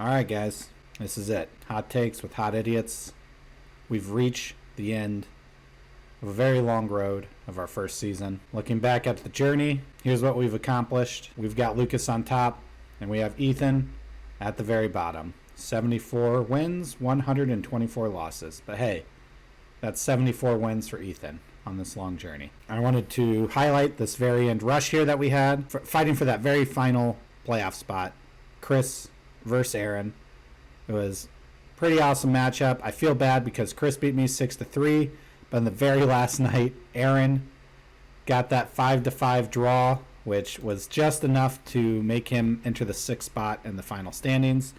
All right, guys, this is it. Hot takes with hot idiots. We've reached the end of a very long road of our first season. Looking back at the journey, here's what we've accomplished. We've got Lucas on top, and we have Ethan at the very bottom. 74 wins, 124 losses. But hey, that's 74 wins for Ethan on this long journey. I wanted to highlight this very end rush here that we had, fighting for that very final playoff spot. Chris versus Aaron. It was a pretty awesome matchup. I feel bad because Chris beat me 6-3, but in the very last night, Aaron got that 5-5 draw, which was just enough to make him enter the 6th spot in the final standings.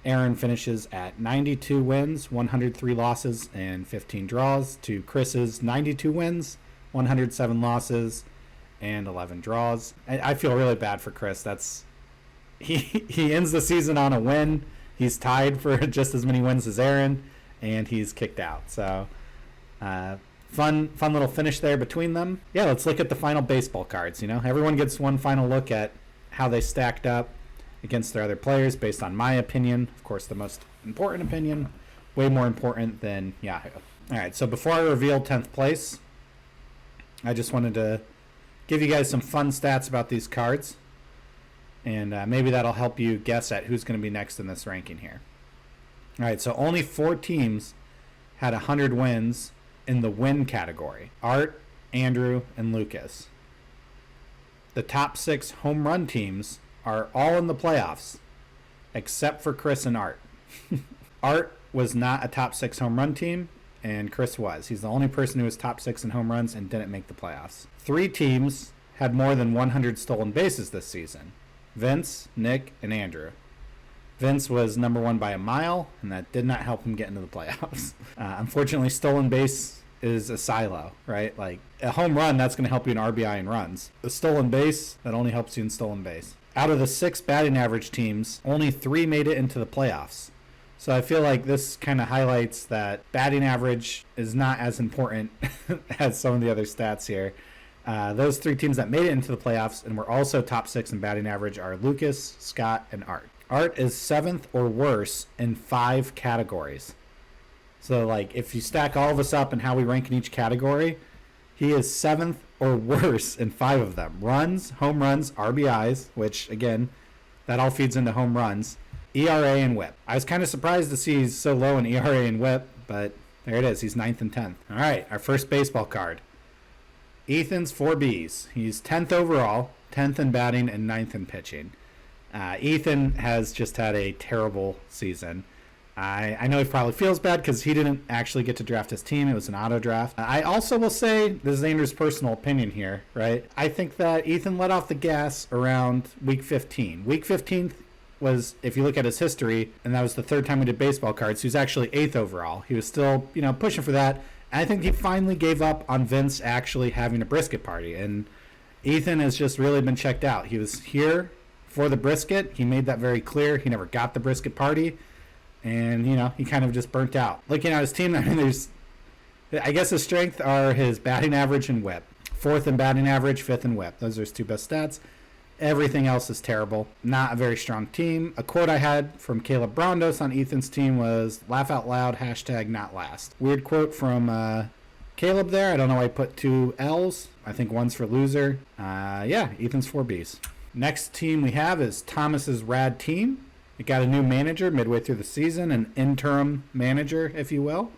Aaron finishes at 92 wins, 103 losses, and 15 draws, to Chris's 92 wins, 107 losses, and 11 draws. I feel really bad for Chris. He ends the season on a win. He's tied for just as many wins as Aaron, and he's kicked out. So, fun little finish there between them. Yeah, let's look at the final baseball cards. You know, everyone gets one final look at how they stacked up against their other players based on my opinion. Of course, the most important opinion, way more important than Yahoo. All right, so before I reveal 10th place, I just wanted to give you guys some fun stats about these cards. And maybe that'll help you guess at who's going to be next in this ranking here. All right, so only 4 teams had 100 wins in the win category. Art, Andrew, and Lucas. The top 6 home run teams are all in the playoffs, except for Chris and Art. Art was not a top 6 home run team, and Chris was. He's the only person who was top 6 in home runs and didn't make the playoffs. 3 teams had more than 100 stolen bases this season. Vince, Nick, and Andrew. Vince was number 1 by a mile, and that did not help him get into the playoffs. Unfortunately, stolen base is a silo, right? Like a home run, that's going to help you in RBI and runs. A stolen base, that only helps you in stolen base. Out of the 6 batting average teams, only 3 made it into the playoffs. So I feel like this kind of highlights that batting average is not as important as some of the other stats here. Those 3 teams that made it into the playoffs and were also top 6 in batting average are Lucas, Scott, and Art. Art is 7th or worse in 5 categories. So, like, if you stack all of us up and how we rank in each category, he is 7th or worse in 5 of them. Runs, home runs, RBIs, which, again, that all feeds into home runs, ERA, and WHIP. I was kind of surprised to see he's so low in ERA and WHIP, but there it is. He's 9th and 10th. All right, our first baseball card. Ethan's 4 Bs. He's 10th overall, 10th in batting, and 9th in pitching. Ethan has just had a terrible season. I know he probably feels bad because he didn't actually get to draft his team. It was an auto draft. I also will say, this is Andrew's personal opinion here, right? I think that Ethan let off the gas around week 15. Week 15 was, if you look at his history, and that was the 3rd time we did baseball cards, he was actually 8th overall. He was still, pushing for that. I think he finally gave up on Vince actually having a brisket party, and Ethan has just really been checked out. He was here for the brisket. He made that very clear. He never got the brisket party, and, he kind of just burnt out. Looking at his team, I guess his strength are his batting average and WHIP. 4th in batting average, 5th in WHIP. Those are his 2 best stats. Everything else is terrible. Not a very strong team. A quote I had from Caleb Brondos on Ethan's team was, "Laugh out loud, #not last." Weird quote from Caleb there. I don't know why I put 2 L's. I think one's for loser. Ethan's 4 Bs. Next team we have is Thomas's Rad Team. It got a new manager midway through the season, an interim manager, if you will.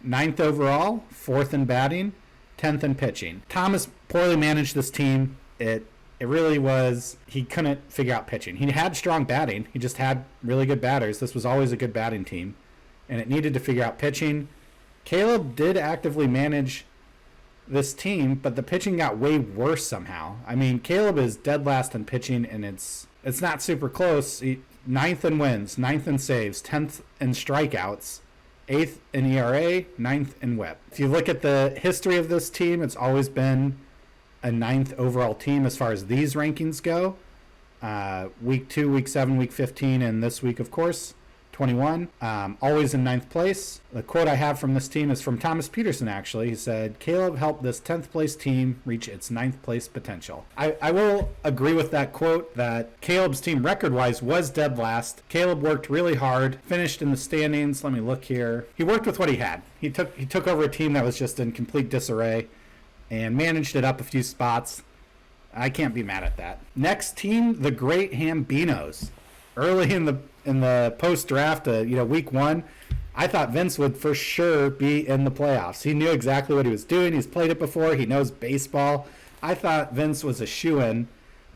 9th overall, 4th in batting, 10th in pitching. Thomas poorly managed this team. It really was, he couldn't figure out pitching. He had strong batting. He just had really good batters. This was always a good batting team, and it needed to figure out pitching. Caleb did actively manage this team, but the pitching got way worse somehow. I mean, Caleb is dead last in pitching, and it's not super close. 9th in wins, 9th in saves, 10th in strikeouts, 8th in ERA, 9th in WHIP. If you look at the history of this team, it's always been a 9th overall team as far as these rankings go. Week 2, week 7, week 15, and this week, of course, 21, always in ninth place. The quote I have from this team is from Thomas Peterson, actually. He said, Caleb helped this 10th place team reach its ninth place potential. I will agree with that quote that Caleb's team record-wise was dead last. Caleb worked really hard, finished in the standings. Let me look here. He worked with what he had. He took over a team that was just in complete disarray and managed it up a few spots. I can't be mad at that. Next team, the Great Hambinos. Early in the post-draft, week one, I thought Vince would for sure be in the playoffs. He knew exactly what he was doing. He's played it before. He knows baseball. I thought Vince was a shoo-in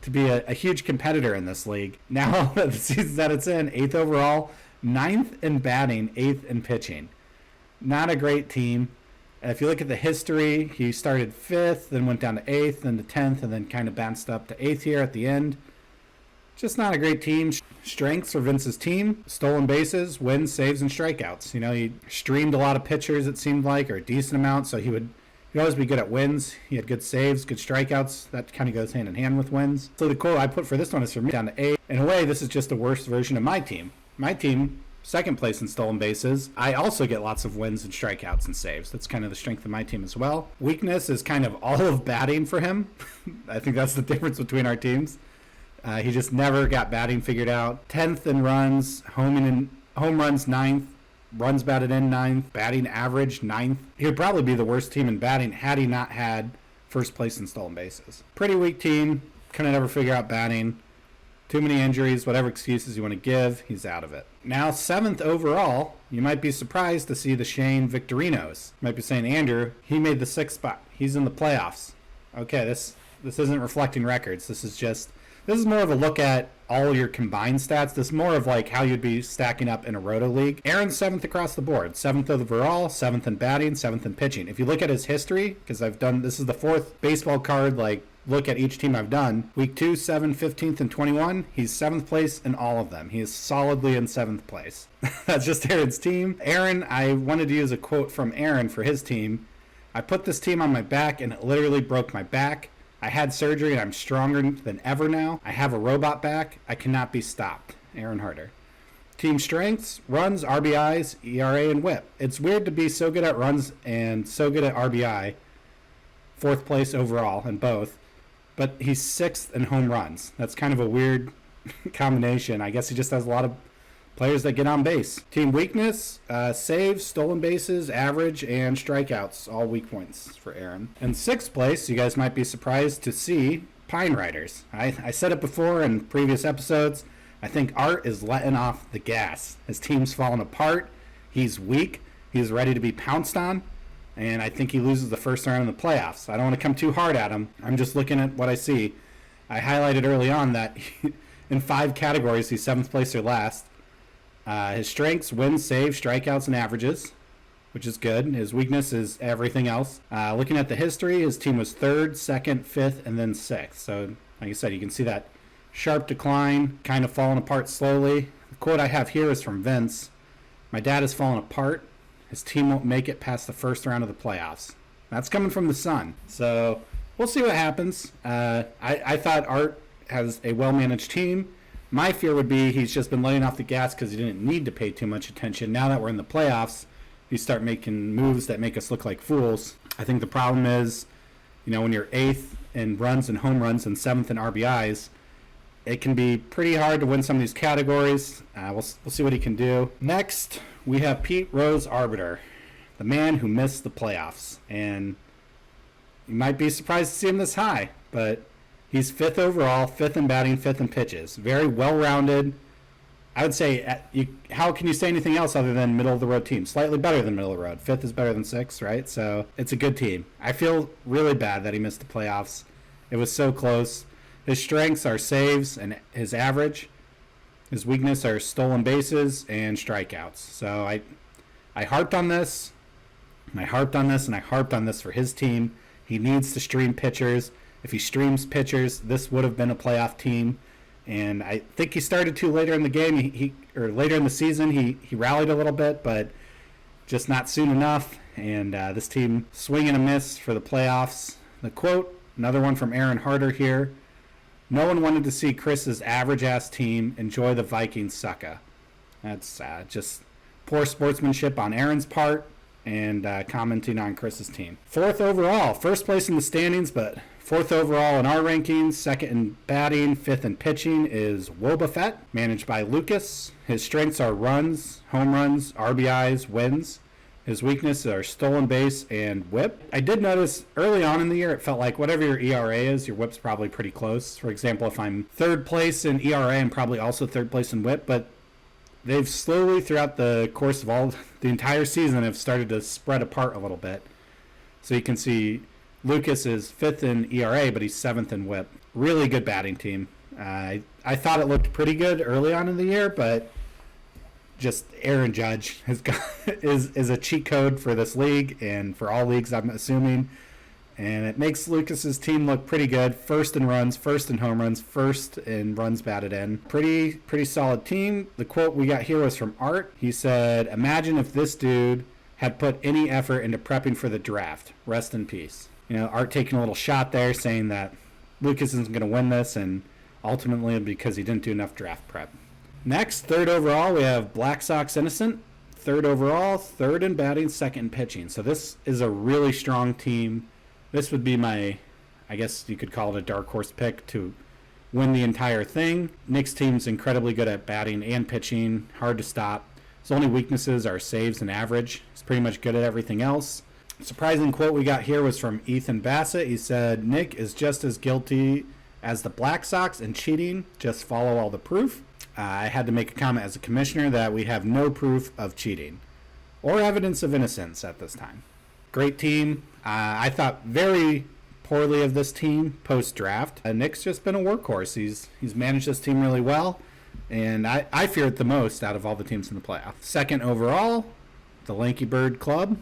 to be a huge competitor in this league. Now the season that it's in, 8th overall, 9th in batting, 8th in pitching. Not a great team. If you look at the history, he started 5th, then went down to 8th, then to 10th, and then kind of bounced up to 8th here at the end. Just not a great team. Strengths for Vince's team: stolen bases, wins, saves, and strikeouts. He streamed a lot of pitchers, it seemed like, or a decent amount, so he'd always be good at wins. He had good saves, good strikeouts. That kind of goes hand in hand with wins. So the quote I put for this one is for me down to 8. In a way, this is just a worse version of my team. My team, second place in stolen bases. I also get lots of wins and strikeouts and saves. That's kind of the strength of my team as well. Weakness is kind of all of batting for him. I think that's the difference between our teams. He just never got batting figured out. 10th in runs, home runs 9th, runs batted in 9th, batting average 9th. He would probably be the worst team in batting had he not had first place in stolen bases. Pretty weak team. Couldn't ever figure out batting. Too many injuries, whatever excuses you want to give, he's out of it. Now, 7th overall, you might be surprised to see the Shane Victorinos. You might be saying, Andrew, he made the 6th spot. He's in the playoffs. Okay, this isn't reflecting records. This is more of a look at all your combined stats. This is more of like how you'd be stacking up in a roto league. Aaron's 7th across the board. 7th overall, 7th in batting, 7th in pitching. If you look at his history, because this is the 4th baseball card, look at each team I've done. Week 2, 7, 15th, and 21. He's 7th place in all of them. He is solidly in 7th place. That's just Aaron's team. Aaron, I wanted to use a quote from Aaron for his team. I put this team on my back and it literally broke my back. I had surgery and I'm stronger than ever now. I have a robot back. I cannot be stopped. Aaron Harder. Team strengths: runs, RBIs, ERA, and WHIP. It's weird to be so good at runs and so good at RBI. 4th place overall in both. But he's 6th in home runs. That's kind of a weird combination. I guess he just has a lot of players that get on base. Team weakness: saves, stolen bases, average, and strikeouts. All weak points for Aaron. In 6th place, you guys might be surprised to see Pine Riders. I said it before in previous episodes. I think Art is letting off the gas. His team's falling apart. He's weak. He's ready to be pounced on. And I think he loses the first round in the playoffs. I don't want to come too hard at him. I'm just looking at what I see. I highlighted early on that in 5 categories, he's 7th place or last. His strengths: wins, saves, strikeouts, and averages, which is good. His weakness is everything else. Looking at the history, his team was 3rd, 2nd, 5th, and then 6th. So, like I said, you can see that sharp decline, kind of falling apart slowly. The quote I have here is from Vince. My dad has fallen apart. His team won't make it past the first round of the playoffs. That's coming from the Sun. So, we'll see what happens. I thought Art has a well-managed team. My fear would be he's just been letting off the gas because he didn't need to pay too much attention. Now that we're in the playoffs, you start making moves that make us look like fools. I think the problem is, when you're 8th in runs and home runs and 7th in RBIs, it can be pretty hard to win some of these categories. We'll see what he can do. Next, we have Pete Rose Arbiter, the man who missed the playoffs. And you might be surprised to see him this high, but he's 5th overall, 5th in batting, 5th in pitches. Very well-rounded. I would say, how can you say anything else other than middle-of-the-road team? Slightly better than middle-of-the-road. 5th is better than 6th, right? So it's a good team. I feel really bad that he missed the playoffs. It was so close. His strengths are saves and his average. His weakness are stolen bases and strikeouts. So I harped on this, and I harped on this, and I harped on this for his team. He needs to stream pitchers. If he streams pitchers, this would have been a playoff team. And I think he started to later in the game, or later in the season. He rallied a little bit, but just not soon enough. And this team swing and a miss for the playoffs. The quote, another one from Aaron Harder here. No one wanted to see Chris's average-ass team enjoy the Vikings sucka. That's just poor sportsmanship on Aaron's part and commenting on Chris's team. Fourth overall, first place in the standings, but fourth overall in our rankings, second in batting, fifth in pitching is Wobbuffet, managed by Lucas. His strengths are runs, home runs, RBIs, wins. His weaknesses are stolen base and whip. I did notice early on in the year, it felt like whatever your ERA is, your whip's probably pretty close. For example, if I'm third place in ERA, I'm probably also third place in whip, but they've slowly, throughout the course of the entire season, have started to spread apart a little bit. So you can see Lucas is fifth in ERA, but he's seventh in whip. Really good batting team. I thought it looked pretty good early on in the year, but just Aaron Judge is a cheat code for this league and for all leagues, I'm assuming. And it makes Lucas's team look pretty good. First in runs, first in home runs, first in runs batted in. Pretty solid team. The quote we got here was from Art. He said, "Imagine if this dude had put any effort into prepping for the draft. Rest in peace." Art taking a little shot there, saying that Lucas isn't going to win this, and ultimately because he didn't do enough draft prep. Next, third overall, we have Black Sox Innocent. Third overall, third in batting, second in pitching. So this is a really strong team. This would be my, I guess you could call it a dark horse pick to win the entire thing. Nick's team's incredibly good at batting and pitching, hard to stop. His only weaknesses are saves and average. He's pretty much good at everything else. Surprising quote we got here was from Ethan Bassett. He said, "Nick is just as guilty as the Black Sox in cheating. Just follow all the proof." I had to make a comment as a commissioner that we have no proof of cheating or evidence of innocence at this time. Great team. I thought very poorly of this team post-draft. Nick's just been a workhorse. He's managed this team really well, and I fear it the most out of all the teams in the playoffs. Second overall, the Lanky Bird Club.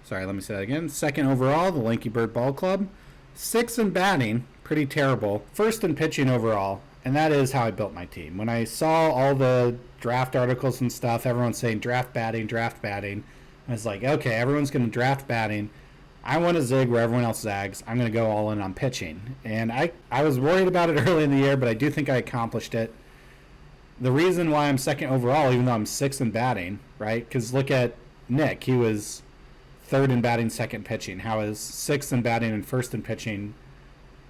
Sorry, let me say that again. Second overall, the Lanky Bird Ball Club. Sixth in batting, pretty terrible. First in pitching overall, and that is how I built my team. When I saw all the draft articles and stuff, everyone's saying draft batting. I was like, okay, everyone's going to draft batting. I want to zig where everyone else zags. I'm going to go all in on pitching. And I was worried about it early in the year, but I do think I accomplished it. The reason why I'm second overall, even though I'm sixth in batting, right? Because look at Nick. He was third in batting, second pitching. How is sixth in batting and first in pitching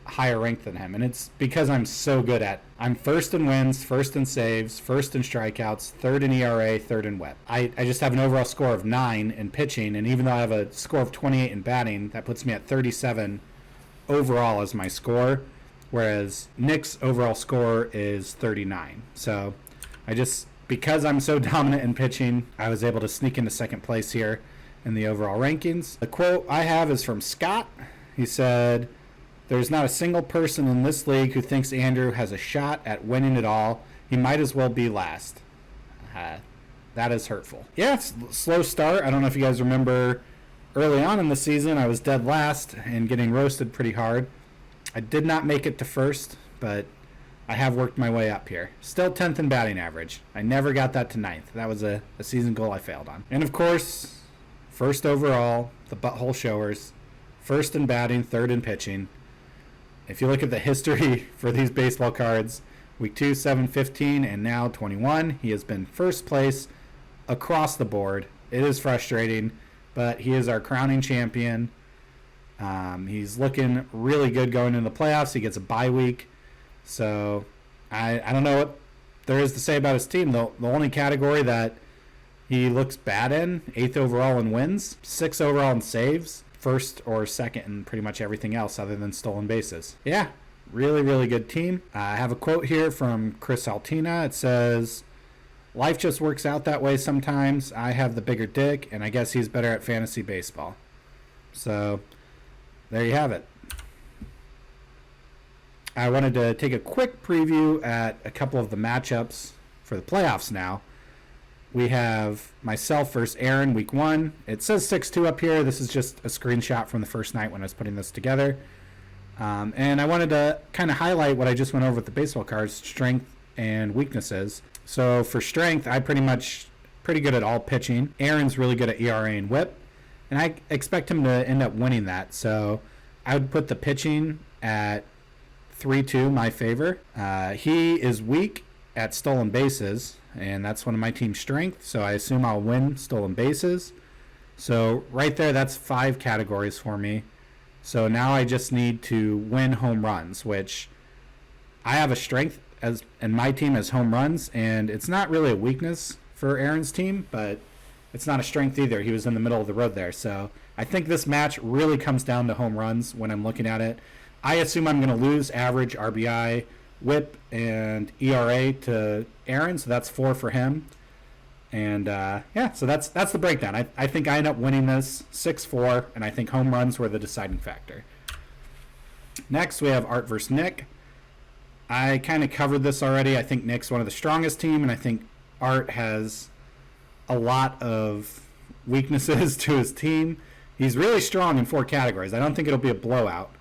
higher ranked than him? And it's because I'm so good at I'm first in wins, first in saves, first in strikeouts, third in ERA, third in whip. I just have an overall score of 9 in pitching, and even though I have a score of 28 in batting, that puts me at 37 overall as my score, whereas Nick's overall score is 39. So because I'm so dominant in pitching, I was able to sneak into second place here in the overall rankings. The quote I have is from Scott. He said, "There's not a single person in this league who thinks Andrew has a shot at winning it all. He might as well be last." That is hurtful. Yeah, it's a slow start. I don't know if you guys remember early on in the season, I was dead last and getting roasted pretty hard. I did not make it to first, but I have worked my way up here. Still 10th in batting average. I never got that to 9th. That was a season goal I failed on. And of course, first overall, the Butthole Showers. First in batting, third in pitching. If you look at the history for these baseball cards, week 2, 7, 15, and now 21, he has been first place across the board. It is frustrating, but he is our crowning champion. He's looking really good going into the playoffs. He gets a bye week. So I don't know what there is to say about his team. The only category that he looks bad in, 8th overall in wins, 6th overall in saves, first or second in pretty much everything else other than stolen bases. Yeah, really, really good team. I have a quote here from Chris Altina. It says, "Life just works out that way sometimes. I have the bigger dick, and I guess he's better at fantasy baseball." So there you have it. I wanted to take a quick preview at a couple of the matchups for the playoffs now. We have myself versus Aaron, week 1. It says 6-2 up here. This is just a screenshot from the first night when I was putting this together. And I wanted to kind of highlight what I just went over with the baseball cards, strength and weaknesses. So for strength, I'm pretty good at all pitching. Aaron's really good at ERA and whip. And I expect him to end up winning that. So I would put the pitching at 3-2, my favor. He is weak at stolen bases, and that's one of my team's strengths, so I assume I'll win stolen bases. So right there, that's 5 categories for me. So now I just need to win home runs, which I have a strength as and my team has home runs, and it's not really a weakness for Aaron's team, but it's not a strength either. He was in the middle of the road there. So I think this match really comes down to home runs when I'm looking at it. I assume I'm going to lose average, RBI, WHIP, and ERA to Aaron, so that's 4 for him. And so that's the breakdown. I think I end up winning this 6-4, and I think home runs were the deciding factor. Next, we have Art versus Nick. I kind of covered this already. I think Nick's one of the strongest team, and I think Art has a lot of weaknesses to his team. He's really strong in 4 categories. I don't think it'll be a blowout.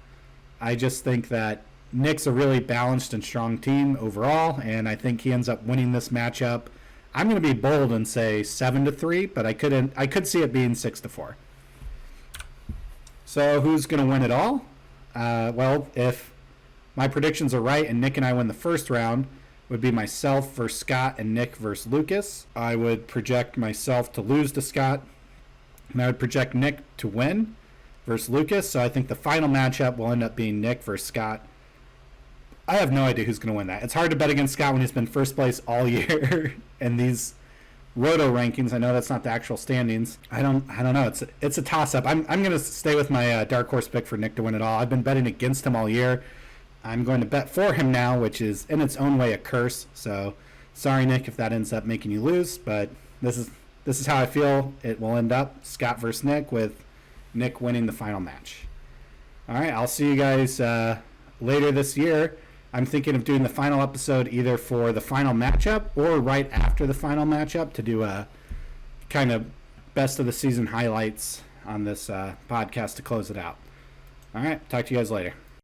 I just think that Nick's a really balanced and strong team overall, and I think he ends up winning this matchup. I'm going to be bold and say 7-3, but I could see it being 6-4. So who's going to win it all? Well, if my predictions are right and Nick and I win the first round, would be myself versus Scott and Nick versus Lucas. I would project myself to lose to Scott, and I would project Nick to win versus Lucas. So I think the final matchup will end up being Nick versus Scott. I have no idea who's going to win that. It's hard to bet against Scott when he's been first place all year in these Roto rankings. I know that's not the actual standings. I don't know. It's a toss-up. I'm going to stay with my dark horse pick for Nick to win it all. I've been betting against him all year. I'm going to bet for him now, which is in its own way a curse. So sorry, Nick, if that ends up making you lose, but this is how I feel it will end up. Scott versus Nick, with Nick winning the final match. All right, I'll see you guys later this year. I'm thinking of doing the final episode either for the final matchup or right after the final matchup to do a kind of best of the season highlights on this podcast to close it out. All right, talk to you guys later.